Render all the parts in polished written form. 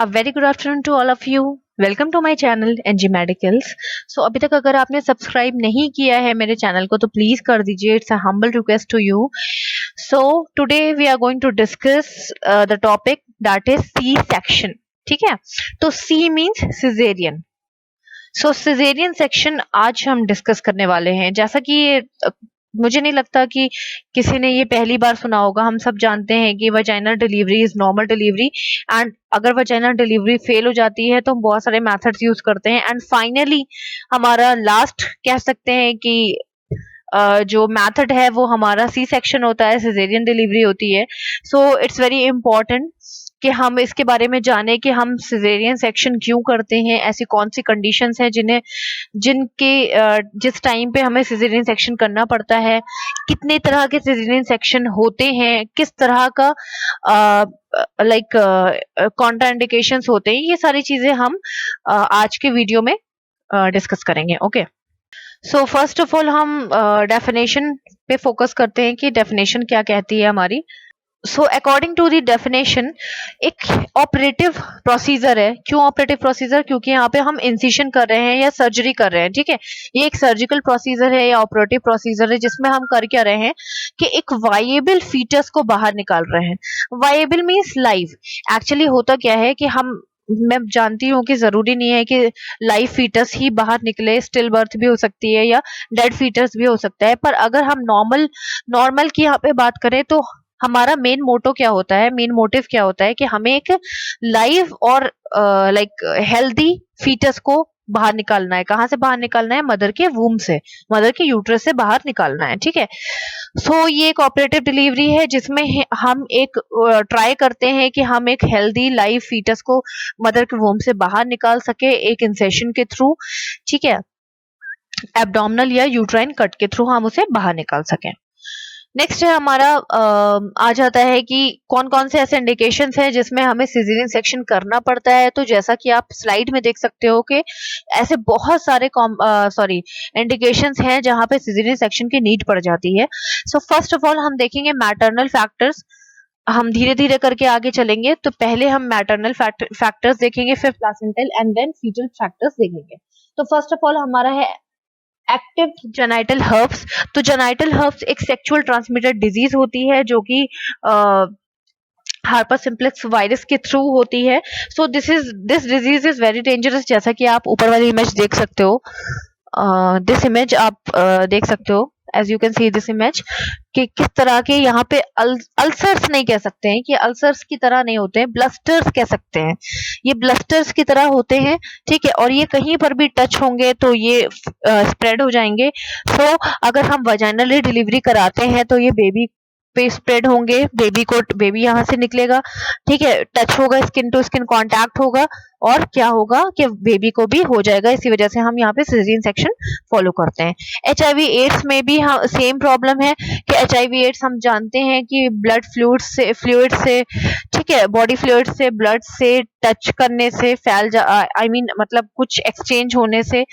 A very good afternoon to all of you. Welcome to my channel NG medicals. So अभी तक अगर आपने subscribe नहीं किया है मेरे चैनल को तो प्लीज कर दीजिए। It's a humble request to you. So today we are going to discuss the topic that is C section. ठीक है, तो C means caesarean. So caesarean section आज हम डिस्कस करने वाले हैं। जैसा कि मुझे नहीं लगता कि किसी ने ये पहली बार सुना होगा। हम सब जानते हैं कि vaginal delivery is normal delivery, and अगर वजाइनल डिलीवरी फेल हो जाती है तो हम बहुत सारे मेथड्स यूज करते हैं, एंड फाइनली हमारा लास्ट कह सकते हैं कि जो मेथड है वो हमारा सी सेक्शन होता है, सिजेरियन डिलीवरी होती है। सो इट्स वेरी इंपॉर्टेंट कि हम इसके बारे में जाने कि हम सिजेरियन सेक्शन क्यों करते हैं, ऐसी कौन सी कंडीशंस हैं जिनके जिस टाइम पे हमें सिजेरियन सेक्शन करना पड़ता है, कितने तरह के सिजेरियन सेक्शन होते हैं, किस तरह का लाइक कॉन्ट्राइंडिकेशंस होते हैं, ये सारी चीजें हम आज के वीडियो में डिस्कस करेंगे। Okay, so first of all हम डेफिनेशन पे फोकस करते हैं कि डेफिनेशन क्या कहती है हमारी। So according to the definition, एक ऑपरेटिव प्रोसीजर है। क्यों ऑपरेटिव प्रोसीजर? क्योंकि यहाँ पे हम इंसिशन कर रहे हैं या सर्जरी कर रहे हैं। ठीक है, ये एक सर्जिकल प्रोसीजर है या ऑपरेटिव प्रोसीजर है जिसमें हम कर क्या रहे हैं कि एक वायेबल फीटस को बाहर निकाल रहे हैं। वायेबल मीन्स लाइव। एक्चुअली होता क्या है कि मैं जानती हूँ कि जरूरी नहीं है कि लाइव फीटस ही बाहर निकले, स्टिल बर्थ भी हो सकती है या डेड फीटस भी हो सकता है। पर अगर हम नॉर्मल की यहाँ पे बात करें तो हमारा मेन मोटो क्या होता है, मेन मोटिव क्या होता है कि हमें एक लाइव और लाइक हेल्दी फीटस को बाहर निकालना है। कहाँ से बाहर निकालना है? मदर के वूम से, मदर के यूट्रस से बाहर निकालना है। ठीक है, सो ये एक ऑपरेटिव डिलीवरी है जिसमें हम एक ट्राई करते हैं कि हम एक हेल्दी लाइव फीटस को मदर के वूम से बाहर निकाल सके एक इंसेशन के थ्रू। ठीक है, एब्डोमिनल या यूट्राइन कट के थ्रू हम उसे बाहर निकाल सकें। नेक्स्ट है हमारा आ जाता है कि कौन कौन से ऐसे इंडिकेशंस हैं जिसमें हमें सिजेरियन सेक्शन करना पड़ता है। तो जैसा कि आप स्लाइड में देख सकते हो कि ऐसे बहुत सारे इंडिकेशंस हैं जहां पे सिजेरियन सेक्शन की नीड पड़ जाती है। सो फर्स्ट ऑफ ऑल हम देखेंगे मैटरनल फैक्टर्स। हम धीरे धीरे करके आगे चलेंगे, तो पहले हम मैटरनल फैक्टर्स देखेंगे, फिर placental and then fetal factors देखेंगे। तो फर्स्ट ऑफ ऑल हमारा है एक्टिव जेनाइटल हर्ब्स। तो जेनाइटल हर्ब्स एक सेक्सुअल ट्रांसमिटेड डिजीज होती है जो कि हार्पर सिम्प्लेक्स वायरस के थ्रू होती है। So this disease is very dangerous. जैसा कि आप ऊपर वाली इमेज देख सकते हो, दिस इमेज आप देख सकते हो, as you can see this image, कि किस तरह के यहाँ पे अल्सर्स नहीं कह सकते हैं, कि अल्सर्स की तरह नहीं होते हैं, ब्लस्टर्स कह सकते हैं। ये ब्लस्टर्स की तरह होते हैं। ठीक है, और ये कहीं पर भी टच होंगे तो ये स्प्रेड हो जाएंगे। सो अगर हम वजाइनली डिलीवरी कराते हैं तो ये बेबी पे स्प्रेड होंगे, बेबी यहाँ से निकलेगा। ठीक है, टच होगा, स्किन टू स्किन कांटेक्ट होगा, और क्या होगा कि बेबी को भी हो जाएगा। इसी वजह से हम यहाँ पे सिजेरियन सेक्शन फॉलो करते हैं। HIV एड्स में भी सेम प्रॉब्लम है कि HIV एड्स हम जानते हैं कि ब्लड फ्लूइड से ठीक है, बॉडी फ्लूइड से, ब्लड से टच करने से फैल जा मतलब कुछ एक्सचेंज होने से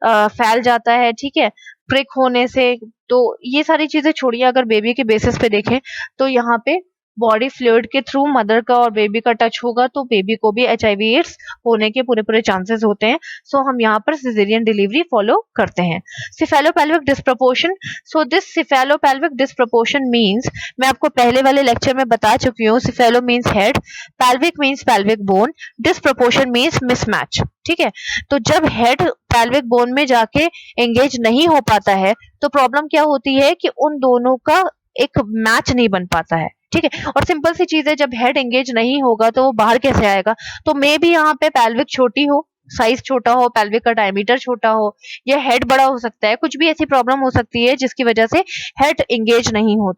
फैल जाता है। ठीक है, प्रिक होने से। तो ये सारी चीजें छोड़िए, अगर बेबी के बेसिस पे देखें तो यहाँ पे बॉडी फ्लूइड के थ्रू मदर का और बेबी का टच होगा तो बेबी को भी HIV एड्स होने के पूरे चांसेस होते हैं। सो हम यहाँ पर सिजेरियन डिलीवरी फॉलो करते हैं। सिफेलोपेल्विक डिस्प्रपोर्शन। सो दिस सिफेलोपेल्विक डिस्प्रपोर्शन मींस, मैं आपको पहले वाले लेक्चर में बता चुकी हूँ, cephalo means head, pelvic means pelvic bone, disproportion means mismatch. ठीक है, तो जब हेड पेल्विक बोन में जाके एंगेज नहीं हो पाता है तो प्रॉब्लम क्या होती है कि उन दोनों का एक मैच नहीं बन पाता है। ठीक है, और सिंपल सी चीज है, जब हेड एंगेज नहीं होगा तो वो बाहर कैसे आएगा? तो मे भी यहाँ पे पेल्विक छोटी हो, साइज छोटा हो, पेल्विक का डायमीटर छोटा हो, या हेड बड़ा हो सकता है, कुछ भी ऐसी प्रॉब्लम हो सकती है जिसकी वजह से हेड एंगेज नहीं हो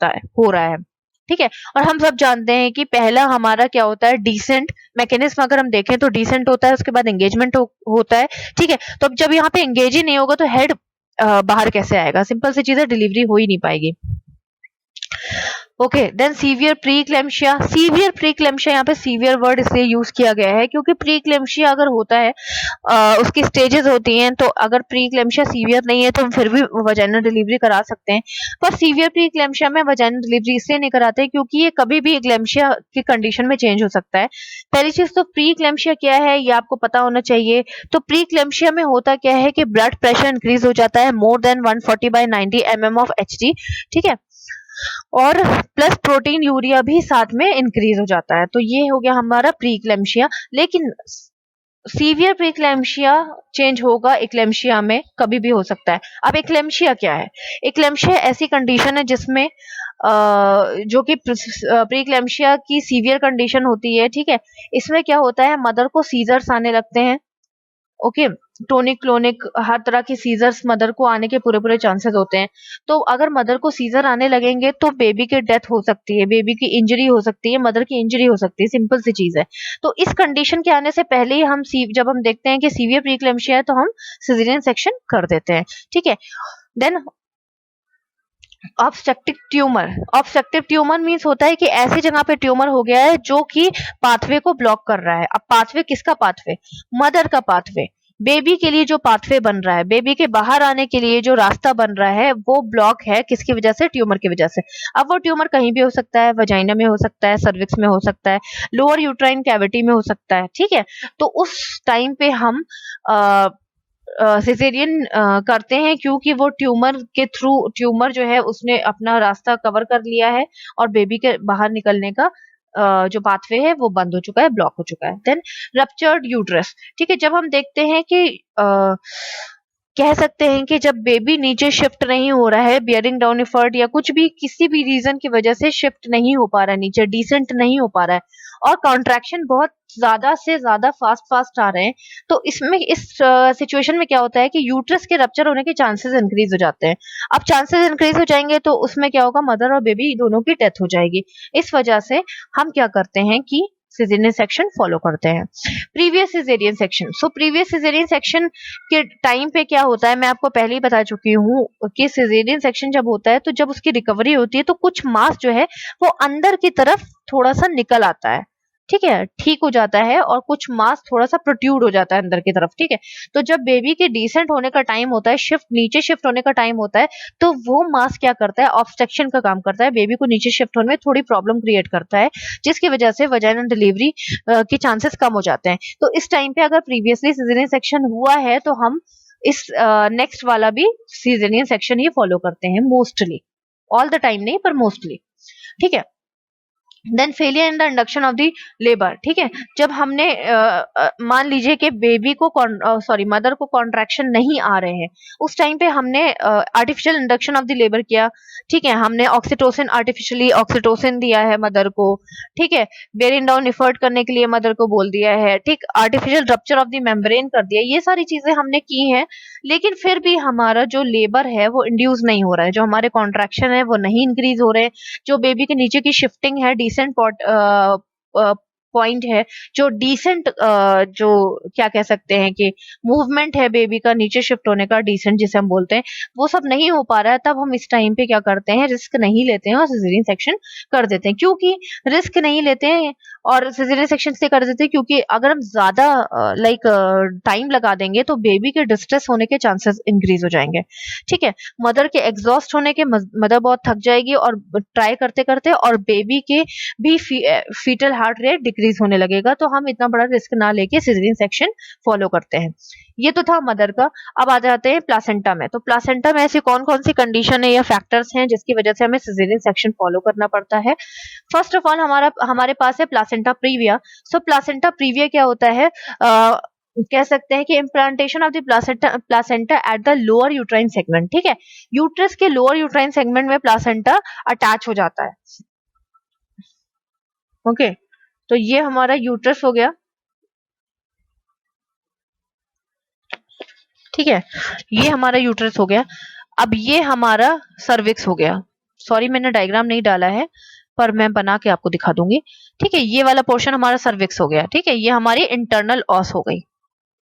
रहा है। ठीक है, और हम सब जानते हैं कि पहला हमारा क्या होता है, डिसेंट मैकेनिज्म। अगर हम देखें तो डिसेंट होता है, उसके बाद एंगेजमेंट होता है। ठीक है, तो अब जब यहाँ पे एंगेज ही नहीं होगा तो हेड बाहर कैसे आएगा? सिंपल सी चीज है, डिलीवरी हो ही नहीं पाएगी। Okay, then severe preeclampsia. Severe preeclampsia, यहाँ पे सीवियर वर्ड इसलिए यूज किया गया है क्योंकि प्रीक्लेम्शिया अगर होता है उसकी स्टेजेस होती हैं, तो अगर प्रीक्लेम्शिया सीवियर नहीं है तो हम फिर भी वजाइनल डिलीवरी करा सकते हैं। पर सीवियर प्रीक्लेम्शिया में वजाइनल डिलीवरी इसलिए नहीं कराते क्योंकि ये कभी भी एक्लेम्शिया की कंडीशन में चेंज हो सकता है। पहली चीज तो प्रीक्लेम्शिया क्या है ये आपको पता होना चाहिए। तो प्रीक्लेम्शिया में होता क्या है कि ब्लड प्रेशर इंक्रीज हो जाता है more than 140/90 mm of HG, ठीक है, और प्लस प्रोटीन यूरिया भी साथ में इंक्रीज हो जाता है। तो ये हो गया हमारा प्रीक्लेम्शिया। लेकिन सीवियर प्रीक्लेम्शिया चेंज होगा एक्लेम्शिया में, कभी भी हो सकता है। अब एक्लेम्शिया क्या है? एक्लेम्शिया ऐसी कंडीशन है जिसमें जो कि प्रीक्लेम्शिया की सीवियर कंडीशन होती है, ठीक है। इसमें क्या होता है, मदर को सीजर्स आने लगते हैं, ओके, टोनिक क्लोनिक हर तरह की सीजर्स मदर को आने के पूरे चांसेस होते हैं। तो अगर मदर को सीजर आने लगेंगे तो बेबी की डेथ हो सकती है, बेबी की इंजरी हो सकती है, मदर की इंजरी हो सकती है, सिंपल सी चीज है। तो इस कंडीशन के आने से पहले ही हम जब हम देखते हैं कि सीवियर प्रीक्लेम्शिया है तो हम सिजेरियन सेक्शन कर देते हैं, ठीक है। Then obstructive tumour. Obstructive tumour means होता है कि ऐसी जगह पे ट्यूमर हो गया है जो कि पाथवे को ब्लॉक कर रहा है। अब पाथवे किसका पाथवे? मदर का पाथवे। बेबी के लिए जो पाथवे बन रहा है, बेबी के बाहर आने के लिए जो रास्ता बन रहा है वो ब्लॉक है, किसकी वजह से? ट्यूमर की वजह से। अब वो ट्यूमर कहीं भी हो सकता है, वजाइना में हो सकता है, सर्विक्स में हो सकता है, लोअर यूट्राइन कैविटी में हो सकता है, ठीक है। तो उस टाइम पे हम सिजेरियन करते हैं क्योंकि वो ट्यूमर के थ्रू, ट्यूमर जो है उसने अपना रास्ता कवर कर लिया है और बेबी के बाहर निकलने का जो पाथवे है वो बंद हो चुका है, ब्लॉक हो चुका है। देन रप्चर्ड यूट्रस, ठीक है। जब हम देखते हैं कि कह सकते हैं कि जब बेबी नीचे शिफ्ट नहीं हो रहा है, बियरिंग डाउन एफर्ट या कुछ भी किसी भी रीजन की वजह से शिफ्ट नहीं हो पा रहा है, नीचे डिसेंट नहीं हो पा रहा है और कॉन्ट्रैक्शन बहुत ज्यादा से ज्यादा फास्ट फास्ट आ रहे हैं, तो इसमें इस सिचुएशन में क्या होता है कि यूट्रस के रप्चर होने के चांसेस इंक्रीज हो जाते हैं। अब चांसेस इंक्रीज हो जाएंगे तो उसमें क्या होगा, मदर और बेबी दोनों की डेथ हो जाएगी। इस वजह से हम क्या करते हैं कि सिजेरियन सेक्शन फॉलो करते हैं। Previous caesarean section. So previous caesarean section के टाइम पे क्या होता है, मैं आपको पहले ही बता चुकी हूँ कि सिजेरियन सेक्शन जब होता है तो जब उसकी रिकवरी होती है तो कुछ मास जो है वो अंदर की तरफ थोड़ा सा निकल आता है, ठीक है, ठीक हो जाता है और कुछ मास थोड़ा सा प्रोट्यूड हो जाता है अंदर की तरफ, ठीक है। तो जब बेबी के डिसेंट होने का टाइम होता है, शिफ्ट नीचे शिफ्ट होने का टाइम होता है, तो वो मास क्या करता है, ऑब्स्ट्रक्शन का काम करता है, बेबी को नीचे शिफ्ट होने में थोड़ी प्रॉब्लम क्रिएट करता है, जिसकी वजह से वजाइनल डिलीवरी के चांसेस कम हो जाते हैं। तो इस टाइम पे अगर प्रीवियसली सिजेरियन सेक्शन हुआ है तो हम इस नेक्स्ट वाला भी सिजेरियन सेक्शन ही फॉलो करते हैं, मोस्टली, ऑल द टाइम नहीं पर मोस्टली, ठीक है। Then failure in the induction of the labour, ठीक है। जब हमने मान लीजिए कि बेबी को सॉरी मदर को कॉन्ट्रैक्शन नहीं आ रहे हैं, उस टाइम पे हमने artificial induction of the labour किया, ठीक है। हमने ऑक्सीटोसिन, आर्टिफिशियली ऑक्सीटोसिन दिया है मदर को, ठीक है, बेरिंग डाउन एफर्ट करने के लिए मदर को बोल दिया है, ठीक, artificial rupture of the membrane कर दिया, ये सारी चीजें हमने की हैं। लेकिन फिर भी हमारा जो लेबर है वो इंड्यूस नहीं हो रहा है, जो हमारे कॉन्ट्रैक्शन है वो नहीं इंक्रीज हो रहे हैं, जो बेबी के नीचे की शिफ्टिंग है, डिसेंट पॉइंट है, जो डिसेंट जो क्या कह सकते हैं कि मूवमेंट है बेबी का नीचे शिफ्ट होने का, डिसेंट जिसे हम बोलते हैं, वो सब नहीं हो पा रहा है, तब हम इस टाइम पे क्या करते हैं, रिस्क नहीं लेते हैं और सिजेरियन सेक्शन कर देते हैं। क्योंकि रिस्क नहीं लेते हैं और सिजेरियन सेक्शन से कर देते हैं क्योंकि अगर हम ज्यादा लाइक टाइम लगा देंगे तो बेबी के डिस्ट्रेस होने के चांसेस इंक्रीज हो जाएंगे, ठीक है। मदर के एग्जॉस्ट होने के, मदर बहुत थक जाएगी और ट्राई करते करते, और बेबी के भी फीटल हार्ट रेट डिक्रीज होने लगेगा, तो हम इतना बड़ा रिस्क ना लेके सिजेरियन सेक्शन फॉलो करते हैं। ये तो था मदर का। अब आ जाते हैं प्लासेंटा में। तो प्लासेंटा में ऐसी कौन कौन सी कंडीशन है या फैक्टर्स हैं जिसकी वजह से हमें सिजेरियन सेक्शन फॉलो करना पड़ता है। फर्स्ट ऑफ ऑल हमारे पास है प्लासेंटा प्रीविया। सो प्लासेंटा प्रीविया क्या होता है, कह सकते हैं कि implantation of the placenta at the lower uterine segment, ठीक है। यूट्रस के लोअर यूट्राइन सेगमेंट में प्लासेंटा अटैच हो जाता है, ओके। तो ये हमारा यूट्रस हो गया, ठीक है, ये हमारा यूट्रस हो गया। अब ये हमारा सर्विक्स हो गया। सॉरी मैंने डायग्राम नहीं डाला है पर मैं बना के आपको दिखा दूंगी, ठीक है। ये वाला पोर्शन हमारा सर्विक्स हो गया, ठीक है। ये हमारी इंटरनल ऑस हो गई,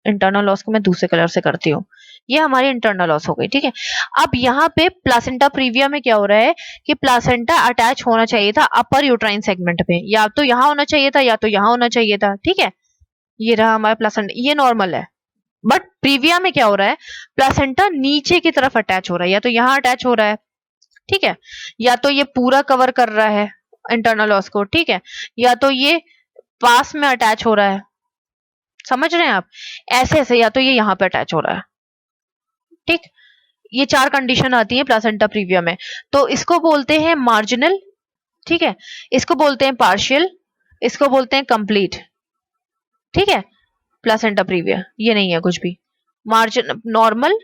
इंटरनल लॉस को मैं दूसरे कलर से करती हूँ। ये हमारी इंटरनल लॉस हो गई, ठीक है। अब यहाँ पे प्लासेंटा प्रीविया में क्या हो रहा है कि प्लासेंटा अटैच होना चाहिए था अपर यूट्राइन सेगमेंट पे, या तो यहाँ होना चाहिए था या तो यहाँ होना चाहिए था, ठीक है। ये रहा हमारा प्लासेंटा, ये नॉर्मल है। बट प्रीविया में क्या हो रहा है, प्लासेंटा नीचे की तरफ अटैच हो रहा है, या तो यहाँ अटैच हो रहा है, ठीक है, या तो ये पूरा कवर कर रहा है इंटरनल लॉस को, ठीक है, या तो ये पास में अटैच हो रहा है, समझ रहे हैं आप, ऐसे ऐसे, या तो ये यहाँ पे अटैच हो रहा है, ठीक। ये 4 कंडीशन आती है प्लासेंटा प्रीविया में। तो इसको बोलते हैं मार्जिनल, ठीक है, इसको बोलते हैं पार्शियल, इसको बोलते हैं कंप्लीट, ठीक है। प्लासेंटा प्रीविया ये नहीं है कुछ भी, margin normal,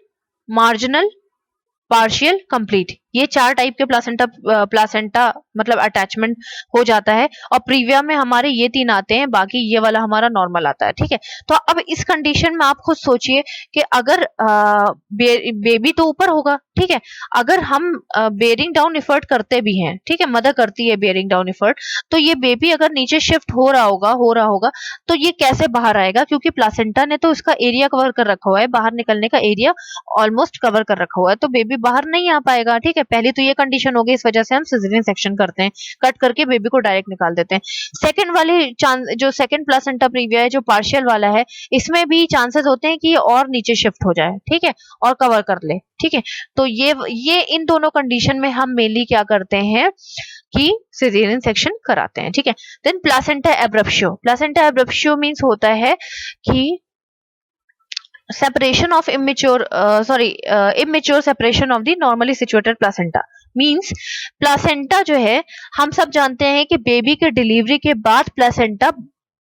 marginal, partial, complete, ये 4 टाइप के प्लासेंटा मतलब अटैचमेंट हो जाता है। और प्रीविया में हमारे ये 3 आते हैं, बाकी ये वाला हमारा नॉर्मल आता है, ठीक है। तो अब इस कंडीशन में आप खुद सोचिए कि अगर बेबी तो ऊपर होगा, ठीक है, अगर हम बेयरिंग डाउन एफर्ट करते भी हैं, ठीक है, मदर करती है बेयरिंग डाउन एफर्ट, तो ये बेबी अगर नीचे शिफ्ट हो रहा होगा तो ये कैसे बाहर आएगा, क्योंकि प्लासेंटा ने तो इसका एरिया कवर कर रखा हुआ है, बाहर निकलने का एरिया ऑलमोस्ट कवर कर रखा हुआ है, तो बेबी बाहर नहीं आ पाएगा, ठीक है। पहली तो ये कंडीशन हो गई, इस वजह से हम सिजेरियन सेक्शन करते हैं, कट करके बेबी को डायरेक्ट निकाल देते हैं। सेकंड वाली जो सेकंड प्लासेंटा प्रीविया है, जो पार्शियल वाला है, इसमें भी चांसेस होते हैं कि ये और नीचे शिफ्ट हो जाए, ठीक है, और कवर कर ले, ठीक है। तो ये इन दोनों कंडीशन में हम मेनली क्या करते हैं कि सिजेरियन सेक्शन कराते हैं, ठीक है। देन प्लासेंटा एब्रप्शियो मींस होता है कि separation of immature separation of the normally situated placenta means placenta जो है, हम सब जानते हैं कि बेबी के डिलीवरी के बाद प्लासेंटा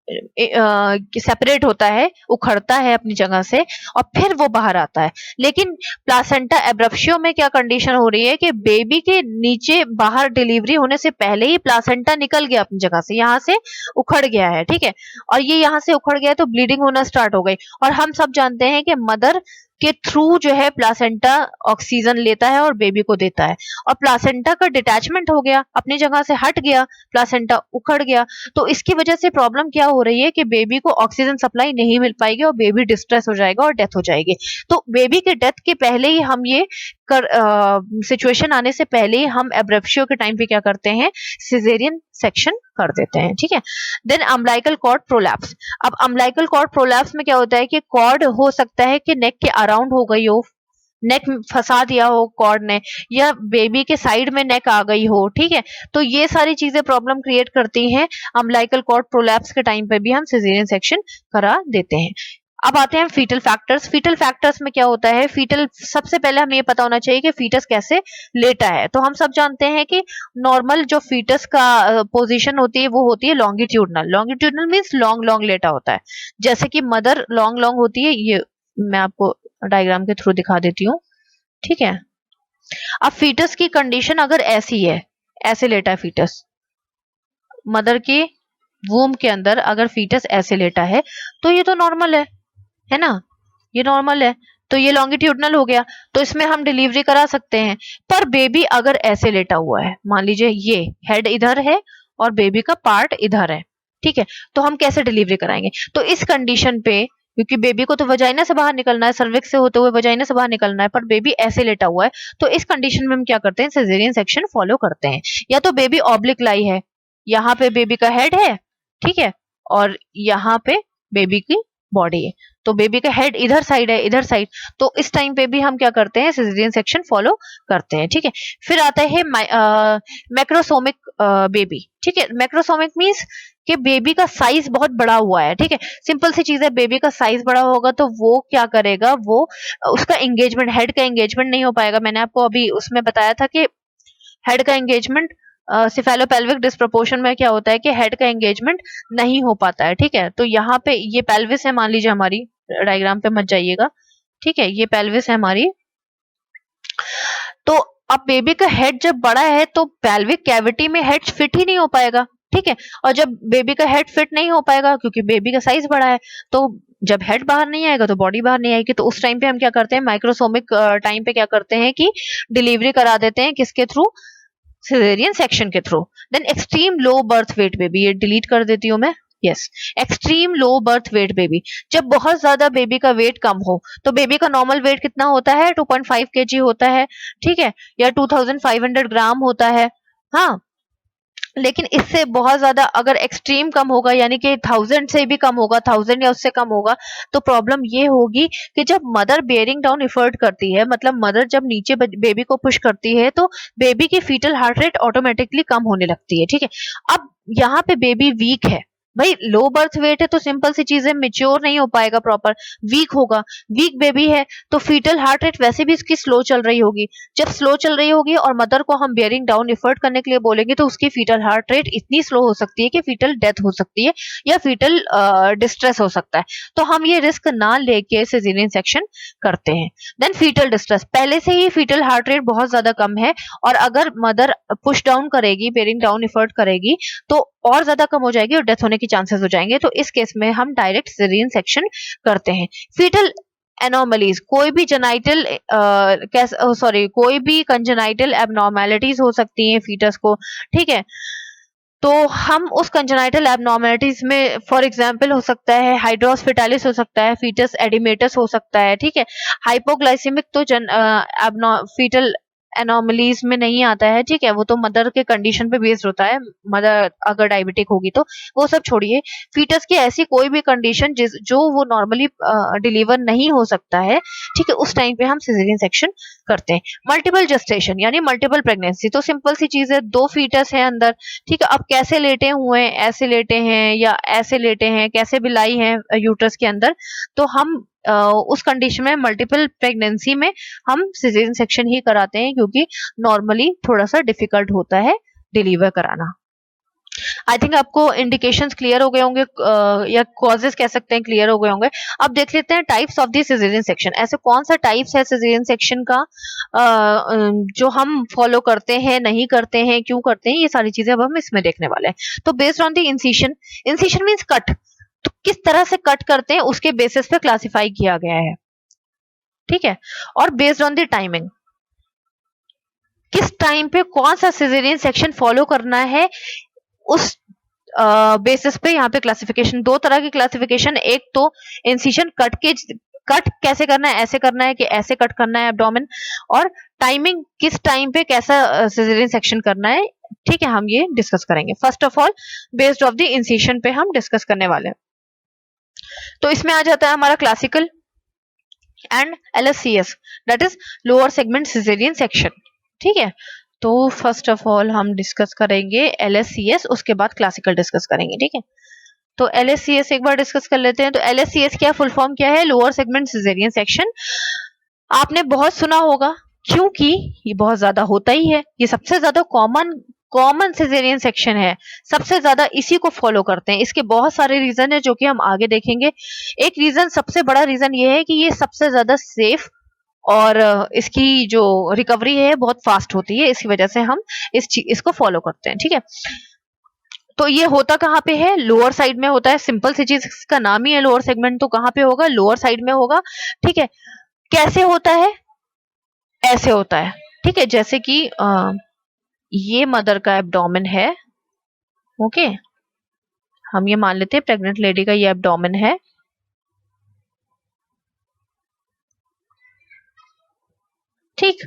सेपरेट होता है, उखड़ता है अपनी जगह से और फिर वो बाहर आता है। लेकिन प्लासेंटा एब्रप्शियो में क्या कंडीशन हो रही है कि बेबी के नीचे बाहर डिलीवरी होने से पहले ही प्लासेंटा निकल गया अपनी जगह से, यहाँ से उखड़ गया है, ठीक है, और ये यहाँ से उखड़ गया तो ब्लीडिंग होना स्टार्ट हो गई। और हम सब जानते हैं कि मदर के थ्रू जो है प्लासेंटा ऑक्सीजन लेता है और बेबी को देता है, और प्लासेंटा का डिटैचमेंट हो गया, अपनी जगह से हट गया, प्लासेंटा उखड़ गया, तो इसकी वजह से प्रॉब्लम क्या हो रही है कि बेबी को ऑक्सीजन सप्लाई नहीं मिल पाएगी और बेबी डिस्ट्रेस हो जाएगा और डेथ हो जाएगी। तो बेबी के डेथ के पहले ही हम ये सिचुएशन आने से पहले ही हम एब्रप्शियो के टाइम पे क्या करते हैं, सिजेरियन सेक्शन कर देते हैं, ठीक है। Then umbilical cord prolapse. अब अम्बिलिकल कॉर्ड प्रोलैप्स में क्या होता है कि कॉर्ड हो सकता है कि नेक के अराउंड हो गई हो, नेक फंसा दिया हो कॉर्ड ने, या बेबी के साइड में नेक आ गई हो, ठीक है। तो ये सारी चीजें प्रॉब्लम क्रिएट करती हैं। अम्बिलिकल कॉर्ड प्रोलैप्स के टाइम पे भी हम सिजेरियन सेक्शन करा देते हैं। अब आते हैं फीटल फैक्टर्स। फीटल फैक्टर्स में क्या होता है, फीटल सबसे पहले हमें ये पता होना चाहिए कि फीटस कैसे लेटा है। तो हम सब जानते हैं कि नॉर्मल जो फीटस का पोजीशन होती है वो होती है longitudinal. Longitudinal means long long लेटा होता है, जैसे कि मदर लॉन्ग लॉन्ग होती है, ये मैं आपको डायग्राम के थ्रू दिखा देती हूँ, ठीक है। अब फीटस की कंडीशन अगर ऐसी है, ऐसे लेटा है फीटस, मदर के वूम के अंदर अगर फीटस ऐसे लेटा है तो ये तो नॉर्मल है ना, ये नॉर्मल है, तो ये लॉन्गिट्यूडनल हो गया, तो इसमें हम डिलीवरी करा सकते हैं। पर बेबी अगर ऐसे लेटा हुआ है, मान लीजिए ये हेड इधर है और बेबी का पार्ट इधर है, ठीक है, तो हम कैसे डिलीवरी कराएंगे। तो इस कंडीशन पे, क्योंकि बेबी को तो वजाइना से बाहर निकलना है, सर्विक्स से होते हुए वजाइना से बाहर निकलना है, पर बेबी ऐसे लेटा हुआ है, तो इस कंडीशन में हम क्या करते हैं, सिजेरियन सेक्शन फॉलो करते हैं। या तो बेबी ऑब्लिक लाई है, यहाँ पे बेबी का हेड है, ठीक है, और यहाँ पे बेबी की बॉडी है, तो बेबी का हेड इधर साइड है, इधर साइड, तो इस टाइम पे भी हम क्या करते हैं, सिजेरियन सेक्शन फॉलो करते हैं, ठीक है। फिर आता है मैक्रोसोमिक बेबी, ठीक है। मैक्रोसोमिक मींस कि बेबी का साइज बहुत बड़ा हुआ है, ठीक है। सिंपल सी चीज है, बेबी का साइज बड़ा होगा तो वो क्या करेगा, वो उसका एंगेजमेंट, हेड का एंगेजमेंट नहीं हो पाएगा। मैंने आपको अभी उसमें बताया था कि हेड का एंगेजमेंट सिफेलोपेल्विक डिस्प्रोपोर्शन में क्या होता है कि हेड का एंगेजमेंट नहीं हो पाता है, ठीक है। तो यहाँ पे ये पेल्विस है, मान लीजिए हमारी, डायग्राम पे मत जाइएगा, ठीक है, ये पेल्विस है हमारी। तो अब बेबी का हेड जब बड़ा है तो पेल्विक कैविटी में हेड फिट ही नहीं हो पाएगा, ठीक है। और जब बेबी का हेड फिट नहीं हो पाएगा क्योंकि बेबी का साइज बड़ा है, तो जब हेड बाहर नहीं आएगा तो बॉडी बाहर नहीं आएगी। तो उस टाइम पे हम क्या करते हैं, माइक्रोसोमिक टाइम पे क्या करते हैं कि डिलीवरी करा देते हैं, किसके थ्रू, सिजेरियन सेक्शन के through. Then extreme low birth weight baby, ये डिलीट कर देती हूँ मैं, yes, extreme low birth weight baby, जब बहुत ज्यादा बेबी का वेट कम हो, तो बेबी का नॉर्मल वेट कितना होता है, 2.5 kg होता है, ठीक है, या 2500 ग्राम होता है, हाँ। लेकिन इससे बहुत ज्यादा अगर एक्सट्रीम कम होगा, यानी कि 1000 से भी कम होगा, 1000 या उससे कम होगा, तो प्रॉब्लम ये होगी कि जब मदर बेयरिंग डाउन एफर्ट करती है, मतलब मदर जब नीचे बेबी को पुश करती है, तो बेबी की फीटल हार्ट रेट ऑटोमेटिकली कम होने लगती है, ठीक है। अब यहाँ पे बेबी वीक है, भाई लो बर्थ वेट है तो सिंपल सी चीज है, मेच्योर नहीं हो पाएगा प्रॉपर, वीक होगा, वीक बेबी है तो फीटल हार्ट रेट वैसे भी इसकी स्लो चल रही होगी। जब स्लो चल रही होगी और मदर को हम बियरिंग डाउन एफर्ट करने के लिए बोलेंगे, तो उसकी फीटल हार्ट रेट इतनी स्लो हो सकती है कि फीटल डेथ हो सकती है या फीटल डिस्ट्रेस हो सकता है। तो हम ये रिस्क ना लेके सिजेरियन सेक्शन करते हैं। देन फीटल डिस्ट्रेस, पहले से ही फीटल हार्ट रेट बहुत ज्यादा कम है, और अगर मदर पुश डाउन करेगी, बियरिंग डाउन एफर्ट करेगी, तो और ज्यादा कम हो जाएगी और डेथ होने की चांसेस हो जाएंगे। तो इस केस में हम डायरेक्ट सिजेरियन सेक्शन करते हैं। फीटल एनोमलीज, कोई भी जेनाइटल कोई भी कंजेनाइटल एबनॉर्मेलिटीज हो सकती हैं फीटस को, ठीक है। तो हम उस कंजेनाइटल एबनॉर्मेलिटीज में फॉर एग्जांपल हो सकता है हाइड्रोस फेटालिस हो सकता है, फीटस एडिमेटस हो सकता है, ठीक है। हाइपोग्लाइसेमिक तो फीटल एनोमलीज में नहीं आता है, ठीक है, वो तो मदर के कंडीशन पे बेस्ड होता है, मदर अगर डायबिटिक होगी तो वो सब छोड़िए। फीटस की ऐसी कोई भी कंडीशन जो वो नॉर्मली डिलीवर नहीं हो सकता है, ठीक है, उस टाइम पे हम सिजेरियन सेक्शन करते हैं। मल्टीपल जेस्टेशन यानी मल्टीपल प्रेगनेंसी, तो सिंपल सी चीज है, 2 फीटस है अंदर, ठीक है। अब कैसे लेटे हुए हैं, ऐसे लेटे हैं या ऐसे लेटे हैं, कैसे भी लाई है यूट्रस के अंदर, तो हम उस कंडीशन में मल्टीपल प्रेगनेंसी में हम सिजेरियन सेक्शन ही कराते हैं, क्योंकि नॉर्मली थोड़ा सा डिफिकल्ट होता है डिलीवर कराना। आई थिंक आपको इंडिकेशंस क्लियर हो गए होंगे, या कॉजेस कह सकते हैं क्लियर हो गए होंगे। अब देख लेते हैं types of the caesarean section, ऐसे कौन सा टाइप्स है सिजेरियन सेक्शन का जो हम फॉलो करते हैं, नहीं करते हैं, क्यों करते हैं, ये सारी चीजें अब हम इसमें देखने वाले हैं। तो based on the incision, incision means cut, तो किस तरह से कट करते हैं उसके बेसिस पे क्लासिफाई किया गया है, ठीक है। और बेस्ड ऑन द टाइमिंग, किस टाइम पे कौन सा सिजेरियन सेक्शन फॉलो करना है, उस बेसिस पे यहाँ पे क्लासिफिकेशन, 2 तरह की क्लासिफिकेशन, एक तो इंसिशन कट कैसे करना है, ऐसे करना है कि ऐसे कट करना है एब्डोमेन, और टाइमिंग किस टाइम पे कैसा सिजेरियन सेक्शन करना है, ठीक है, हम ये डिस्कस करेंगे। First of all based of the incision पे हम डिस्कस करने वाले हैं। तो इसमें आ जाता है हमारा classical and LSCS, that is lower segment caesarean section, ठीक है। तो फर्स्ट ऑफ ऑल हम डिस्कस करेंगे LSCS, उसके बाद क्लासिकल डिस्कस करेंगे, ठीक है। तो LSCS एक बार डिस्कस कर लेते हैं। तो LSCS क्या फुल फॉर्म क्या है, लोअर सेगमेंट सिजेरियन सेक्शन। आपने बहुत सुना होगा, क्योंकि ये बहुत ज्यादा होता ही है, ये सबसे ज्यादा कॉमन सिजेरियन सेक्शन है, सबसे ज्यादा इसी को फॉलो करते हैं। इसके बहुत सारे रीजन है जो कि हम आगे देखेंगे। एक रीजन, सबसे बड़ा रीजन ये है कि ये सबसे ज्यादा सेफ और इसकी जो रिकवरी है बहुत फास्ट होती है, इसकी वजह से हम इसको फॉलो करते हैं, ठीक है। तो ये होता कहाँ पे है, लोअर साइड में होता है, सिंपल सी चीज, इसका नाम ही है लोअर सेगमेंट, तो कहाँ पे होगा, लोअर साइड में होगा, ठीक है। कैसे होता है, ऐसे होता है, ठीक है, जैसे कि ये मदर का एब्डोमेन है, ओके, हम ये मान लेते हैं प्रेग्नेंट लेडी का ये एब्डोमेन है, ठीक।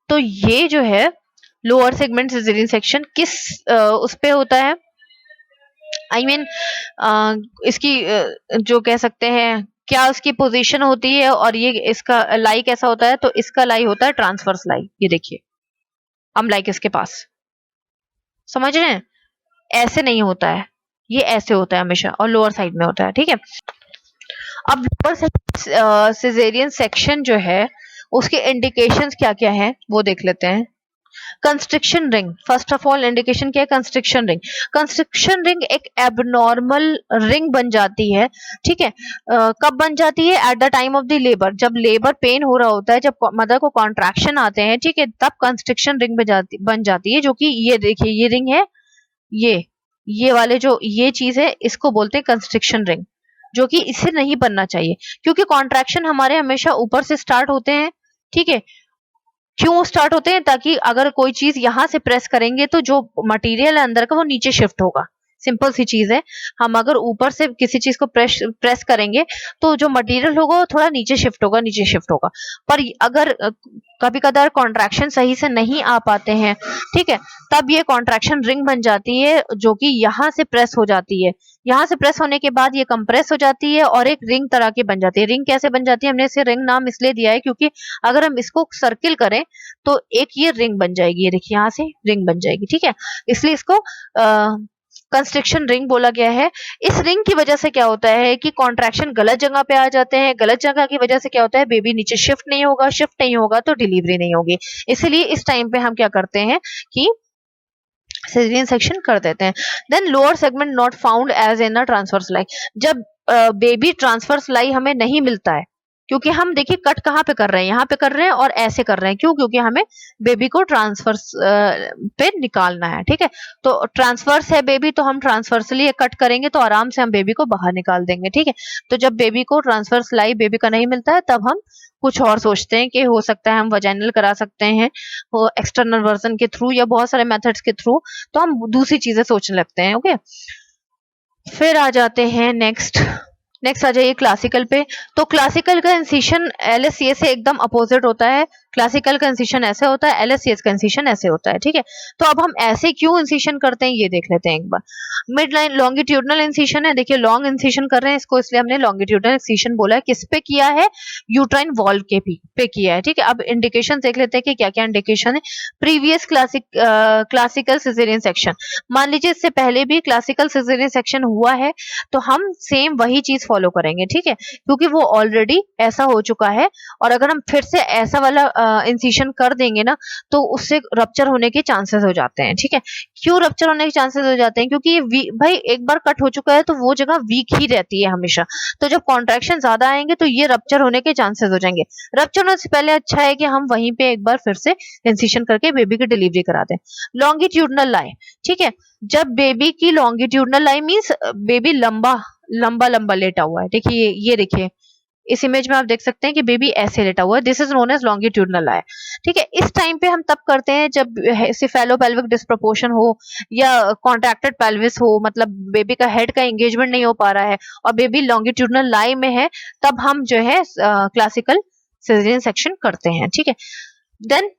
तो ये जो है लोअर सेगमेंट सिजेरियन सेक्शन किस उस पे होता है, आई मीन इसकी जो कह सकते हैं क्या उसकी पोजीशन होती है, और ये इसका लाई कैसा होता है, तो इसका लाई होता है ट्रांसवर्स लाई, ये देखिए हम लाइक इसके पास, समझ रहे हैं, ऐसे नहीं होता है, ये ऐसे होता है हमेशा, और लोअर साइड में होता है, ठीक है। अब लोअर सिजेरियन सेक्शन जो है उसके इंडिकेशंस क्या क्या है वो देख लेते हैं। Constriction ring, first of all indication क्या है, कंस्ट्रिक्शन रिंग। कंस्ट्रिक्शन रिंग एक एबनॉर्मल रिंग बन जाती है, ठीक है। कब बन जाती है, at the time of the labour, जब लेबर पेन हो रहा होता है, जब मदर को कॉन्ट्रैक्शन आते हैं, ठीक है, तब कंस्ट्रिक्शन रिंग बन जाती है, जो कि ये देखिए ये रिंग है, ये वाले जो ये चीज है इसको बोलते हैं कंस्ट्रिक्शन रिंग, जो कि इससे नहीं बनना चाहिए, क्योंकि कॉन्ट्रैक्शन हमारे हमेशा ऊपर से स्टार्ट होते हैं, ठीक है। क्यों स्टार्ट होते हैं, ताकि अगर कोई चीज यहां से प्रेस करेंगे तो जो मटेरियल है अंदर का वो नीचे शिफ्ट होगा, सिंपल सी चीज है। हम अगर ऊपर से किसी चीज को प्रेस करेंगे तो जो मटेरियल होगा वो थोड़ा नीचे शिफ्ट होगा, नीचे शिफ्ट होगा। पर अगर कभी कदार कॉन्ट्रैक्शन सही से नहीं आ पाते हैं, ठीक है, तब ये कॉन्ट्रैक्शन रिंग बन जाती है जो कि यहाँ से प्रेस हो जाती है। यहाँ से प्रेस होने के बाद ये कंप्रेस हो जाती है और एक रिंग तरह की बन जाती है। रिंग कैसे बन जाती है, हमने इसे रिंग नाम इसलिए दिया है क्योंकि अगर हम इसको सर्किल करें तो एक ये रिंग बन जाएगी। ये देखिए यहाँ से रिंग बन जाएगी, ठीक है, इसलिए इसको कंस्ट्रिक्शन रिंग बोला गया है। इस रिंग की वजह से क्या होता है कि कॉन्ट्रैक्शन गलत जगह पे आ जाते हैं। गलत जगह की वजह से क्या होता है, बेबी नीचे शिफ्ट नहीं होगा, शिफ्ट नहीं होगा तो डिलीवरी नहीं होगी। इसलिए इस टाइम पे हम क्या करते हैं कि सिजेरियन सेक्शन कर देते हैं। Then lower segment not found as in a transverse lie. जब बेबी ट्रांसवर्स लाई हमें नहीं मिलता है, क्योंकि हम देखिए कट कहाँ पे कर रहे हैं, यहाँ पे कर रहे हैं और ऐसे कर रहे हैं, क्यों, क्योंकि हमें बेबी को ट्रांसवर्स पे निकालना है, ठीक है। तो ट्रांसवर्स है बेबी तो हम ट्रांसवर्सली कट करेंगे तो आराम से हम बेबी को बाहर निकाल देंगे, ठीक है। तो जब बेबी को ट्रांसवर्स लाई बेबी का नहीं मिलता है तब हम कुछ और सोचते हैं कि हो सकता है हम वजाइनल करा सकते हैं वो एक्सटर्नल वर्जन के थ्रू या बहुत सारे मेथड्स के थ्रू, तो हम दूसरी चीजें सोचने लगते हैं। ओके, फिर आ जाते हैं नेक्स्ट आ जाइए क्लासिकल पे। तो क्लासिकल का इंसिशन एलएससीएस से एकदम अपोजिट होता है। क्लासिकल का इंसिशन ऐसे होता है, एलएससीएस का इंसिशन ऐसे होता है, ठीक है। तो अब हम ऐसे क्यों इंसिशन करते हैं ये देख लेते हैं एक बार। मिड लाइन लॉन्गिट्यूडनल इंसिशन है, देखिए लॉन्ग इंसिशन कर रहे हैं इसको, इसलिए हमने लॉन्गिट्यूडनल इंसिशन बोला है। किस पे किया है, यूट्राइन वॉल्व के पे किया है, ठीक है। अब इंडिकेशन देख लेते हैं कि क्या क्या इंडिकेशन है। प्रीवियस क्लासिकल सिजेरियन सेक्शन, मान लीजिए इससे पहले भी क्लासिकल सिजेरियन सेक्शन हुआ है तो हम सेम वही चीज फॉलो करेंगे, ठीक है, क्योंकि वो ऑलरेडी ऐसा हो चुका है। और अगर हम फिर से ऐसा वाला इंसिशन कर देंगे ना तो उससे रप्चर होने के चांसेस हो जाते हैं, ठीक है। क्यों रप्चर होने के चांसेस हो जाते हैं, क्योंकि भाई एक बार कट हो चुका है तो वो जगह वीक ही रहती है हमेशा। तो जब कॉन्ट्रैक्शन ज्यादा आएंगे तो ये रप्चर होने के चांसेस हो जाएंगे। रप्चर होने से पहले अच्छा है कि हम वहीं पे एक बार फिर से इंसिशन करके बेबी की डिलीवरी करा दें। लॉन्गिट्यूडनल लाई, ठीक है, जब बेबी की लॉन्गिट्यूडनल लाई मींस बेबी लंबा लंबा लंबा लेटा हुआ है। देखिए ये देखिए इस इमेज में आप देख सकते हैं कि बेबी ऐसे लेटा हुआ है, this is known as longitudinal lie, ठीक है। इस टाइम पे हम तब करते हैं जब सिफेलोपेल्विक डिस्प्रोपोर्शन हो या कॉन्ट्रैक्टेड पेल्विस हो, मतलब बेबी का हेड का एंगेजमेंट नहीं हो पा रहा है और बेबी लॉन्गिट्यूडनल लाई में है, तब हम जो है क्लासिकल सिजेरियन सेक्शन करते हैं, ठीक है। देन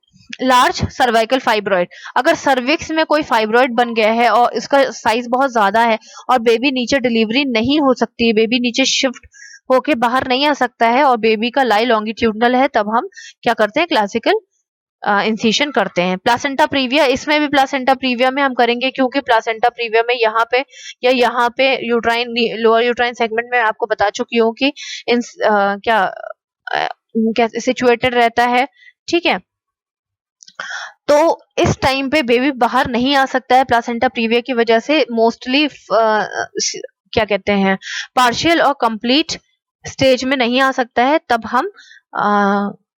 लार्ज सर्वाइकल फाइब्रॉइड, अगर सर्विक्स में कोई फाइब्रॉइड बन गया है और इसका साइज बहुत ज्यादा है और बेबी नीचे डिलीवरी नहीं हो सकती है, बेबी नीचे शिफ्ट होके बाहर नहीं आ सकता है और बेबी का लाई लॉन्गिट्यूडनल है, तब हम क्या करते हैं, क्लासिकल इंसिशन करते हैं। प्लासेंटा प्रीविया, इसमें भी प्लासेंटा प्रीविया में हम करेंगे क्योंकि प्लासेंटा प्रीविया में यहाँ पे या यहाँ पे यूट्राइन लोअर यूट्राइन सेगमेंट में आपको बता चुकी हूँ कि क्या सिचुएटेड रहता है, ठीक है। तो इस टाइम पे बेबी बाहर नहीं आ सकता है प्लासेंटा प्रीविया की वजह से, मोस्टली क्या कहते हैं पार्शियल और कंप्लीट स्टेज में नहीं आ सकता है, तब हम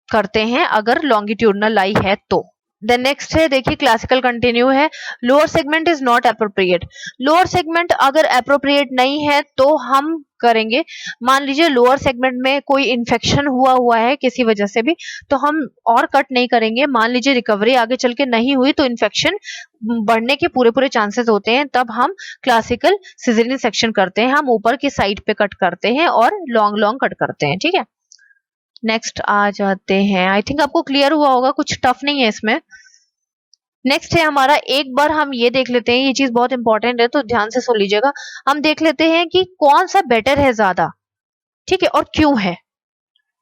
करते हैं अगर लॉन्गिट्यूडनल लाई है तो। देन नेक्स्ट है देखिए क्लासिकल कंटिन्यू है। Lower segment is not appropriate, lower segment अगर अप्रोप्रिएट नहीं है तो हम करेंगे, मान लीजिए लोअर सेगमेंट में कोई इन्फेक्शन हुआ है किसी वजह से भी, तो हम और कट नहीं करेंगे। मान लीजिए रिकवरी आगे चल के नहीं हुई तो इन्फेक्शन बढ़ने के पूरे चांसेस होते हैं, तब हम क्लासिकल सिजेरियन सेक्शन करते हैं। हम ऊपर की साइड पे कट करते हैं और लॉन्ग कट करते हैं, ठीक है। नेक्स्ट आ जाते हैं, आई थिंक आपको क्लियर हुआ होगा, कुछ टफ नहीं है इसमें। नेक्स्ट है हमारा, एक बार हम ये देख लेते हैं, ये चीज बहुत इंपॉर्टेंट है तो ध्यान से सुन लीजिएगा। हम देख लेते हैं कि कौन सा बेटर है ज्यादा, ठीक है, और क्यों है।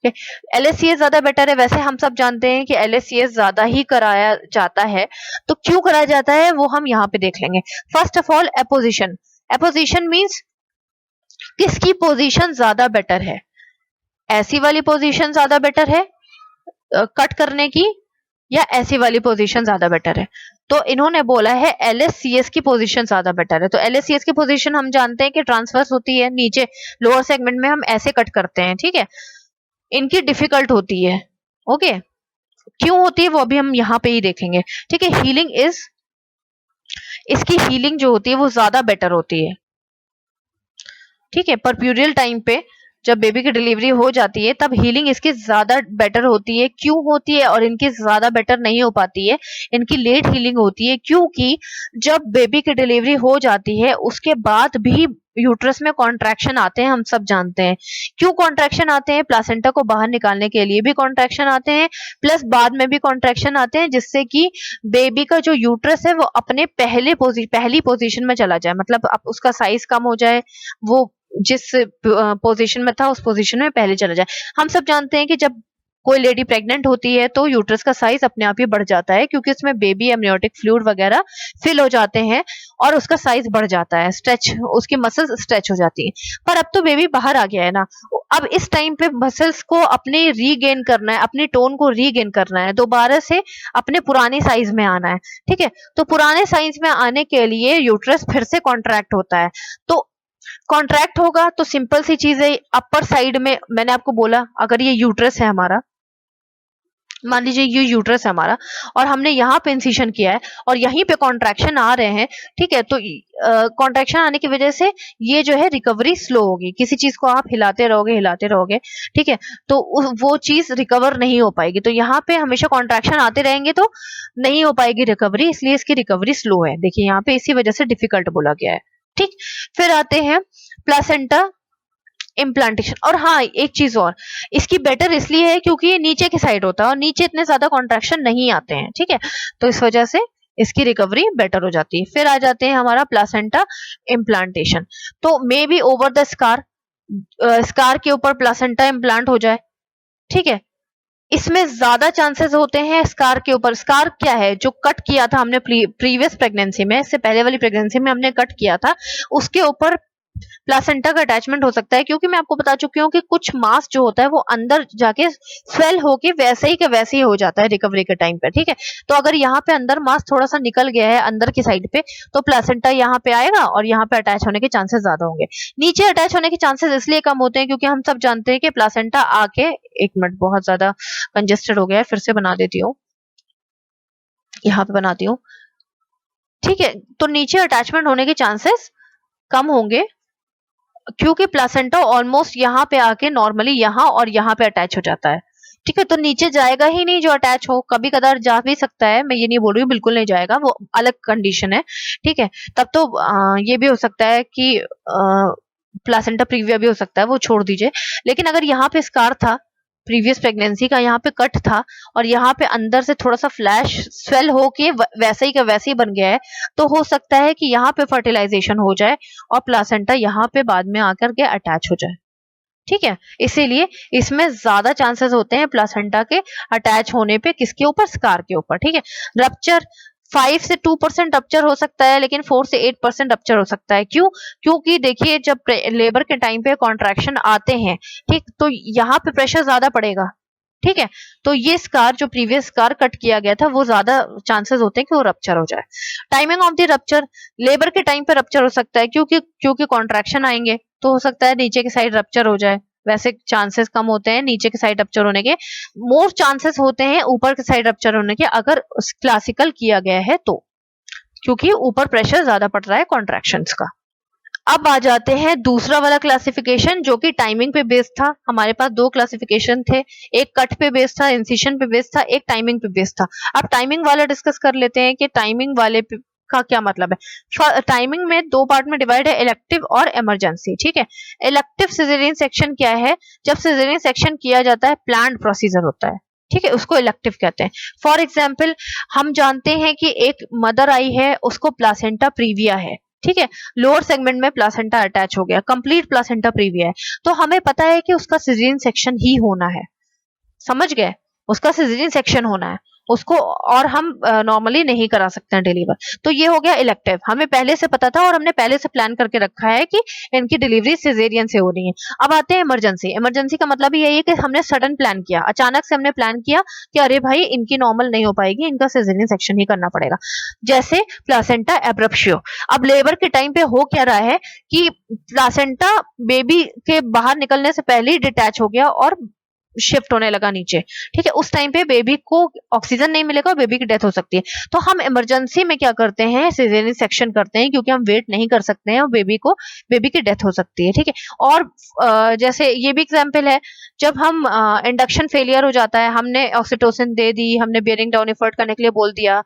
एलएससीएस ज्यादा बेटर है, वैसे हम सब जानते हैं कि एलएससीएस ज्यादा ही कराया जाता है, तो क्यों कराया जाता है वो हम यहाँ पे देख लेंगे। First of all apposition, apposition means किसकी पोजीशन ज्यादा बेटर है, ऐसी वाली पोजीशन ज्यादा बेटर है कट करने की या ऐसी वाली पोजीशन ज्यादा बेटर है। तो इन्होंने बोला है एलएससीएस की पोजीशन ज्यादा बेटर है। तो एलएससीएस की पोजीशन हम जानते हैं कि ट्रांसवर्स होती है, नीचे लोअर सेगमेंट में हम ऐसे कट करते हैं, ठीक है। इनकी डिफिकल्ट होती है, ओके, क्यों होती है वो अभी हम यहाँ पे ही देखेंगे, ठीक है। इसकी हीलिंग जो होती है वो ज्यादा बेटर होती है, ठीक है। परप्यूरियल टाइम पे जब बेबी की डिलीवरी हो जाती है तब हीलिंग इसकी ज्यादा बेटर होती है। क्यों होती है और इनकी ज्यादा बेटर नहीं हो पाती है, इनकी लेट हीलिंग होती है? क्योंकि जब बेबी की डिलीवरी हो जाती है उसके बाद भी यूट्रस में कॉन्ट्रैक्शन आते हैं, हम सब जानते हैं। क्यों कॉन्ट्रैक्शन आते हैं? प्लासेंटा को बाहर निकालने के लिए भी कॉन्ट्रैक्शन आते हैं, प्लस बाद में भी कॉन्ट्रैक्शन आते हैं, जिससे कि बेबी का जो यूट्रस है वो अपने पहली पोजीशन में चला जाए, मतलब अब उसका साइज कम हो जाए, वो जिस पोजीशन में था उस पोजीशन में पहले चला जाए। हम सब जानते हैं कि जब कोई लेडी प्रेग्नेंट होती है तो यूट्रस का साइज अपने आप ही बढ़ जाता है, क्योंकि उसमें बेबी एमनियोटिक फ्लूइड वगैरह फिल हो जाते हैं और उसका साइज बढ़ जाता है, स्ट्रेच, उसकी मसल्स स्ट्रेच हो जाती है। पर अब तो बेबी बाहर आ गया है ना, अब इस टाइम पे मसल्स को अपने रीगेन करना है, अपनी टोन को रीगेन करना है, दोबारा से अपने पुराने साइज में आना है। ठीक है, तो पुराने साइज में आने के लिए यूट्रस फिर से कॉन्ट्रैक्ट होता है। तो कॉन्ट्रैक्ट होगा तो सिंपल सी चीज है, अपर साइड में मैंने आपको बोला, अगर ये यूट्रस है हमारा, मान लीजिए ये यूट्रस है हमारा और हमने यहाँ पे इंसिशन किया है और यहीं पे कॉन्ट्रैक्शन आ रहे हैं, ठीक है, तो कॉन्ट्रैक्शन आने की वजह से ये जो है रिकवरी स्लो होगी। किसी चीज को आप हिलाते रहोगे, ठीक है, तो वो चीज रिकवर नहीं हो पाएगी। तो यहाँ पे हमेशा कॉन्ट्रैक्शन आते रहेंगे तो नहीं हो पाएगी रिकवरी, इसलिए इसकी रिकवरी स्लो है। देखिए यहाँ पे इसी वजह से डिफिकल्ट बोला गया है। ठीक, फिर आते हैं प्लासेंटा इम्प्लांटेशन। और हाँ, एक चीज और, इसकी बेटर इसलिए है क्योंकि ये नीचे की साइड होता है और नीचे इतने ज्यादा कॉन्ट्रैक्शन नहीं आते हैं। ठीक है, तो इस वजह से इसकी रिकवरी बेटर हो जाती है। फिर आ जाते हैं हमारा प्लासेंटा इम्प्लांटेशन। तो may be over the scar, scar के ऊपर प्लासेंटा इम्प्लांट हो जाए। ठीक है, इसमें ज्यादा चांसेस होते हैं स्कार के ऊपर। स्कार क्या है? जो कट किया था हमने प्रीवियस प्रेगनेंसी में, इससे पहले वाली प्रेगनेंसी में हमने कट किया था, उसके ऊपर प्लासेंटा का अटैचमेंट हो सकता है। क्योंकि मैं आपको बता चुकी हूँ कि कुछ मास जो होता है वो अंदर जाके स्वेल होके वैसे ही के वैसे ही हो जाता है रिकवरी के टाइम पे। ठीक है, तो अगर यहाँ पे अंदर मास थोड़ा सा निकल गया है अंदर की साइड पे, तो प्लासेंटा यहाँ पे आएगा और यहाँ पे अटैच होने के चांसेस ज्यादा होंगे। नीचे अटैच होने के चांसेस इसलिए कम होते हैं क्योंकि हम सब जानते हैं कि प्लासेंटा आके, एक मिनट बहुत ज्यादा कंजेस्टेड हो गया है, फिर से बना देती हूँ, यहाँ पे बनाती हूँ। ठीक है, तो नीचे अटैचमेंट होने के चांसेस कम होंगे क्योंकि प्लासेंटा ऑलमोस्ट यहाँ पे आके नॉर्मली यहाँ और यहाँ पे अटैच हो जाता है। ठीक है, तो नीचे जाएगा ही नहीं, जो अटैच हो, कभी कदार जा भी सकता है, मैं ये नहीं बोल रही हूँ बिल्कुल नहीं जाएगा, वो अलग कंडीशन है। ठीक है, तब तो ये भी हो सकता है कि प्लासेंटा प्रीविया भी हो सकता है, वो छोड़ दीजिए। लेकिन अगर यहाँ पे स्कार था प्रीवियस प्रेगनेंसी का, यहाँ पे कट था और यहाँ पे अंदर से थोड़ा सा फ्लैश स्वेल होके वैसे ही का वैसे ही बन गया है, तो हो सकता है कि यहाँ पे फर्टिलाइजेशन हो जाए और प्लासेंटा यहाँ पे बाद में आकर के अटैच हो जाए। ठीक है, इसीलिए इसमें ज्यादा चांसेस होते हैं प्लासेंटा के अटैच होने पे, किसके ऊपर? स्कार के ऊपर। ठीक है, रप्चर 5 से 2% रप्चर हो सकता है, लेकिन 4 से 8% रप्चर हो सकता है। क्यों? क्योंकि देखिए जब लेबर के टाइम पे कॉन्ट्रैक्शन आते हैं, ठीक, तो यहाँ पे प्रेशर ज्यादा पड़ेगा। ठीक है, तो ये स्कार, जो प्रीवियस स्कार कट किया गया था, वो ज्यादा चांसेस होते हैं कि वो रप्चर हो जाए। Timing of the rupture, labour के टाइम पे रप्चर हो सकता है क्योंकि कॉन्ट्रैक्शन आएंगे, तो हो सकता है नीचे की साइड रप्चर हो जाए। वैसे चांसेस कम होते हैं नीचे की साइड रप्चर होने के, मोर चांसेस होते हैं ऊपर की साइड रप्चर होने के, अगर क्लासिकल किया गया है तो, क्योंकि ऊपर प्रेशर ज्यादा पड़ रहा है कॉन्ट्रैक्शंस का। अब आ जाते हैं दूसरा वाला क्लासिफिकेशन, जो कि टाइमिंग पे बेस्ड था। हमारे पास दो क्लासिफिकेशन थे, एक कट पे बेस्ड था, इंसिशन पे बेस्ड था, एक टाइमिंग पे बेस्ड था। अब टाइमिंग वाला डिस्कस कर लेते हैं कि टाइमिंग वाले का क्या मतलब है। टाइमिंग में दो पार्ट में डिवाइड है, इलेक्टिव और इमरजेंसी। ठीक है, इलेक्टिव सिजेरियन सेक्शन क्या है? जब सिजेरियन सेक्शन किया जाता है, प्लान्ड प्रोसीजर होता है। ठीक है, उसको इलेक्टिव कहते हैं। फॉर एग्जाम्पल, हम जानते हैं कि एक मदर आई है, उसको प्लासेंटा प्रीविया है। ठीक है, लोअर सेगमेंट में प्लासेंटा अटैच हो गया, कंप्लीट प्लासेंटा प्रीविया है, तो हमें पता है कि उसका सिजेरियन सेक्शन ही होना है। समझ गए? उसका सिजेरियन सेक्शन होना है उसको, और हम नॉर्मली नहीं करा सकते हैं डिलीवर। तो ये हो गया इलेक्टिव, हमें पहले से पता था और हमने पहले से प्लान करके रखा है कि इनकी डिलीवरी सिजेरियन से होनी है। अब आते हैं इमरजेंसी। इमरजेंसी का मतलब यही है कि हमने सडन प्लान किया, अचानक से हमने प्लान किया कि अरे भाई इनकी नॉर्मल नहीं हो पाएगी, इनका सिजेरियन सेक्शन ही करना पड़ेगा, जैसे प्लासेंटा एब्रप्शियो। अब लेबर के टाइम पे हो क्या रहा है कि प्लासेंटा बेबी के बाहर निकलने से पहले ही डिटैच हो गया और शिफ्ट होने लगा नीचे, ठीक है, उस टाइम पे बेबी को ऑक्सीजन नहीं मिलेगा और बेबी की डेथ हो सकती है। तो हम इमरजेंसी में क्या करते हैं, सिजेरियन सेक्शन करते हैं, क्योंकि हम वेट नहीं कर सकते हैं और बेबी की डेथ हो सकती है, ठीक है। और जैसे ये भी एग्जाम्पल है, जब हम इंडक्शन फेलियर हो जाता है, हमने ऑक्सीटोसिन दे दी, हमने बियरिंग डाउन एफर्ट करने के लिए बोल दिया,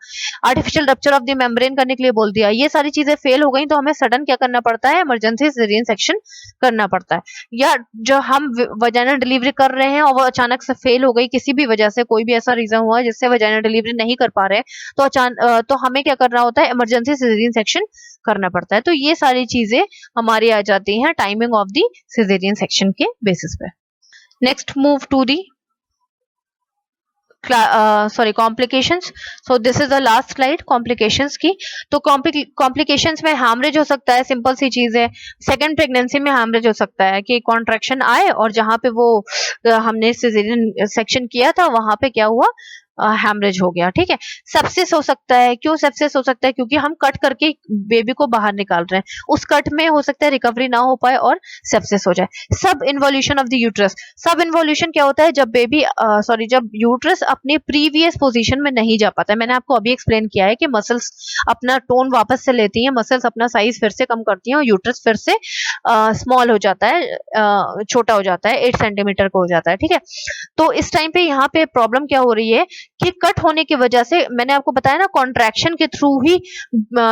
artificial rupture of the membrane करने के लिए बोल दिया, ये सारी चीजें फेल हो गई, तो हमें सडन क्या करना पड़ता है, इमरजेंसी सिजेरियन सेक्शन करना पड़ता है। या जो हम वजाइनल डिलीवरी कर रहे हैं और वो अचानक से फेल हो गई, किसी भी वजह से, कोई भी ऐसा रीजन हुआ जिससे वजाइनल डिलीवरी नहीं कर पा रहे, तो हमें क्या करना होता है, इमरजेंसी सिजेरियन सेक्शन करना पड़ता है। तो ये सारी चीजें हमारी आ जाती हैं timing of the caesarean section के बेसिस पे। Next move to the complications. So this is the last slide complications की। तो कॉम्प्लिकेशंस में हैमरेज हो सकता है, सिंपल सी चीज है। सेकंड प्रेगनेंसी में हैमरेज हो सकता है कि कॉन्ट्रैक्शन आए और जहां पे वो हमने सिजेरियन सेक्शन किया था वहां पे क्या हुआ, हैमरेज हो गया, ठीक है। सेप्सिस हो सकता है। क्यों सेप्सिस हो सकता है? क्योंकि हम कट करके बेबी को बाहर निकाल रहे हैं, उस कट में हो सकता है रिकवरी ना हो पाए और सेप्सिस हो जाए। सब इन्वोल्यूशन ऑफ द यूट्रस। सब इन्वोल्यूशन क्या होता है, जब यूट्रस अपनी प्रीवियस पोजीशन में नहीं जा पाता है। मैंने आपको अभी एक्सप्लेन किया है कि मसल्स अपना टोन वापस से लेती हैं, मसल्स अपना साइज फिर से कम करती हैं और यूट्रस फिर से स्मॉल हो जाता है, छोटा हो जाता है, 8 सेंटीमीटर का हो जाता है, ठीक है। तो इस टाइम पे यहाँ पे प्रॉब्लम क्या हो रही है कि कट होने की वजह से, मैंने आपको बताया ना, कॉन्ट्रैक्शन के थ्रू ही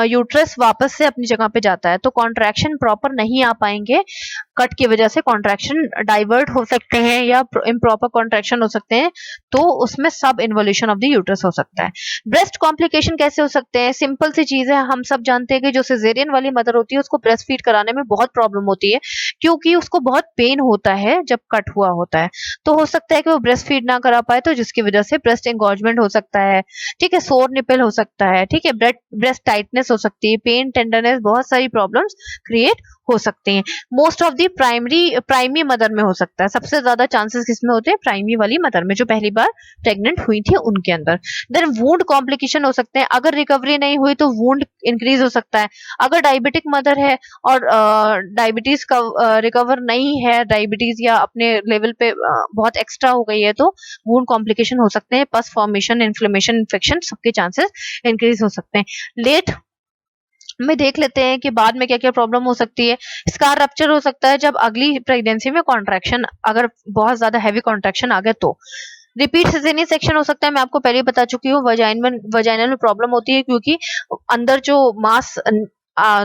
यूट्रस वापस से अपनी जगह पे जाता है, तो कॉन्ट्रैक्शन प्रॉपर नहीं आ पाएंगे, कट की वजह से कॉन्ट्रैक्शन डाइवर्ट हो सकते हैं या इम्प्रॉपर कॉन्ट्रैक्शन हो सकते हैं, तो उसमें सब इन्वोल्यूशन ऑफ द यूट्रस हो सकता है। ब्रेस्ट कॉम्प्लिकेशन कैसे हो सकते हैं? सिंपल सी चीज है, हम सब जानते हैं कि जो सिजेरियन वाली मदर होती है उसको ब्रेस्ट फीड कराने में बहुत प्रॉब्लम होती है, क्योंकि उसको बहुत पेन होता है जब कट हुआ होता है। तो हो सकता है कि वो ब्रेस्ट फीड ना करा पाए, तो जिसकी वजह से ब्रेस्ट एंगॉर्जमेंट हो सकता है, ठीक है, सोर निपल हो सकता है, ठीक है, ब्रेस्ट टाइटनेस हो सकती है, पेन, टेंडरनेस, बहुत सारी प्रॉब्लम्स क्रिएट हो सकते हैं। Most of the primary mother में हो सकता है, सबसे ज्यादा चांसेस किसमें होते हैं, प्राइमरी वाली मदर में, जो पहली बार प्रेग्नेंट हुई थी उनके अंदर। देन वुंड कॉम्प्लिकेशन हो सकते हैं, अगर रिकवरी नहीं हुई तो वुंड इंक्रीज हो सकता है। अगर डायबिटिक मदर है और डायबिटीज का रिकवर नहीं है, डायबिटीज या अपने लेवल पे बहुत एक्स्ट्रा हो गई है, तो वुंड कॉम्प्लिकेशन हो सकते हैं, पस फॉर्मेशन, इन्फ्लेमेशन, इन्फेक्शन, सबके चांसेस इंक्रीज हो सकते हैं। लेट में देख लेते हैं कि बाद में क्या क्या प्रॉब्लम हो सकती है। स्कार रप्चर हो सकता है जब अगली प्रेगनेंसी में कॉन्ट्रैक्शन, अगर बहुत ज्यादा हैवी कॉन्ट्रैक्शन आ गए तो। रिपीट सिजेरियन सेक्शन हो सकता है, मैं आपको पहले ही बता चुकी हूँ। वजाइनल में प्रॉब्लम होती है क्योंकि अंदर जो मांस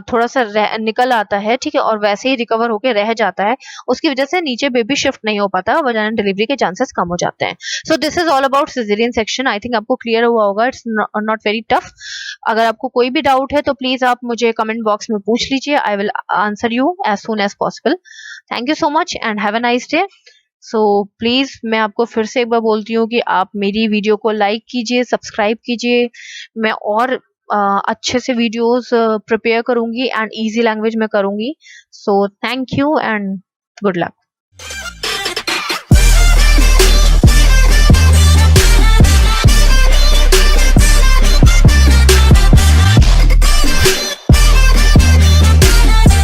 थोड़ा सा निकल आता है, ठीक है, और वैसे ही रिकवर होके रह जाता है, उसकी वजह से नीचे बेबी शिफ्ट नहीं हो पाता, वजाइनल डिलीवरी के चांसेस कम हो जाते हैं। सो this is all about caesarean section. I think आपको क्लियर हुआ होगा, इट्स नॉट वेरी टफ। अगर आपको कोई भी डाउट है तो प्लीज आप मुझे कमेंट बॉक्स में पूछ लीजिए, I will answer you as soon as possible. Thank you so much and have a nice day. So please मैं आपको फिर से एक बार बोलती हूँ कि आप मेरी वीडियो को लाइक कीजिए, सब्सक्राइब कीजिए। मैं और अच्छे से वीडियोस प्रिपेयर करूंगी एंड इजी लैंग्वेज में करूंगी। So thank you and good luck.